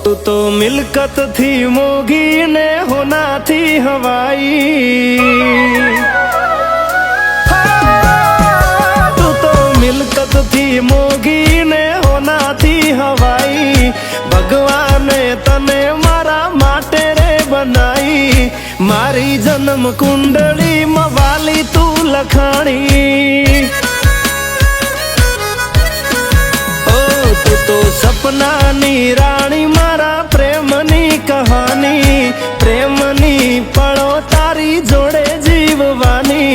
तू तो मिलकत थी मोगी ने होना थी हवाई। तू तो मिलकत थी मोगी ने होना थी हवाई। भगवान तने मारा माटे रे बनाई। मारी जन्म कुंडली मवाली तू लखाणी। तू तो सपना नी राणी मारा प्रेमनी कहानी। प्रेमनी पड़ो तारी जोड़े जीववानी।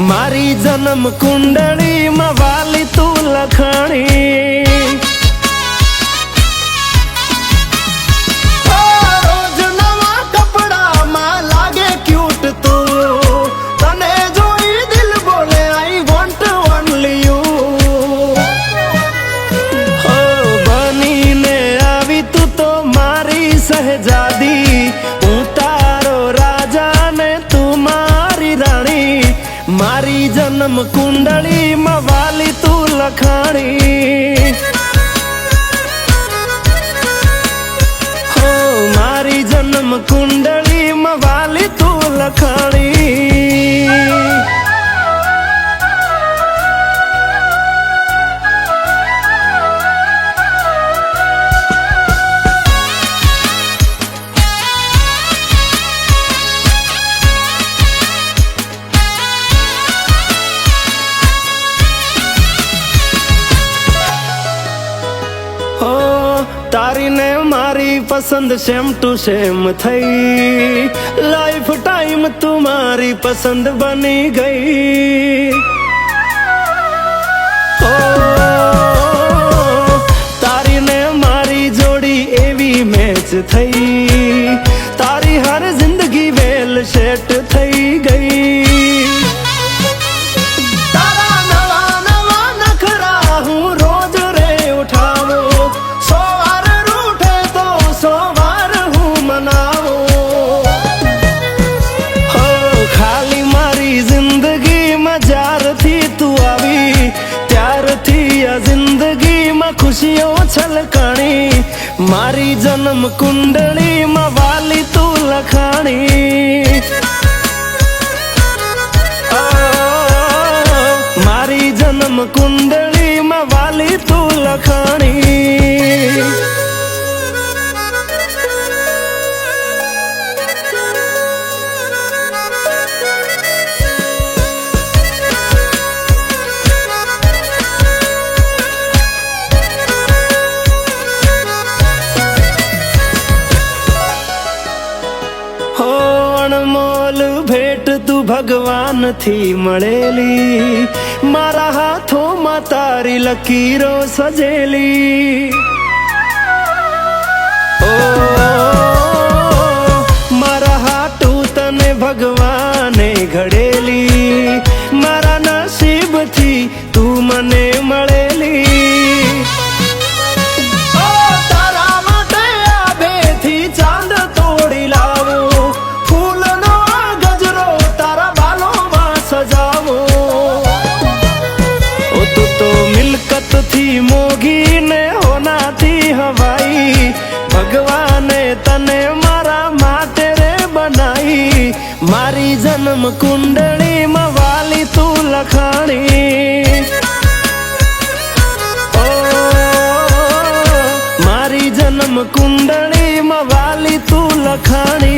मारी जन्म कुंडली मवाली तू लखाणी। रोज नवा कपड़ा मा लागे क्यूट तू। तने जोई दिल बोले आई वांट ओनली यू। सहजादी हूँ तारो राजा ने तू मारी रानी। मारी जन्म कुंडली मवाली तू लखाणी। हो मारी जन्म कुंडली मवाली तू लखाणी। तारी ने मारी पसंद सेम टू सेम थई। लाइफ टाइम तुम्हारी पसंद बनी गई। ओ तारी ने मारी जोड़ी एवी मैच थई। तारी हर जिंदगी वेल सेट थई गई। जिंदगी में खुशियों छलकानी। मारी जन्म कुंडली मवाली तू लखानी। मारी जन्म कुंडली मवाली तू लखानी। अनमोल भेट तू भगवान थी मळेली। मारा हाथों में तारी लकीरो सजेली। ओ मारा हाथू तने भगवाने घड़ेली। मारा नसीब थी तू मने मळेली। मिलकत थी मोगी ने होना थी हवाई। भगवान तने मारा माटे रे बनाई। मारी जन्म कुंडली मवाली तू लखाणी। ओ मारी जन्म कुंडली मवाली तू लखाणी।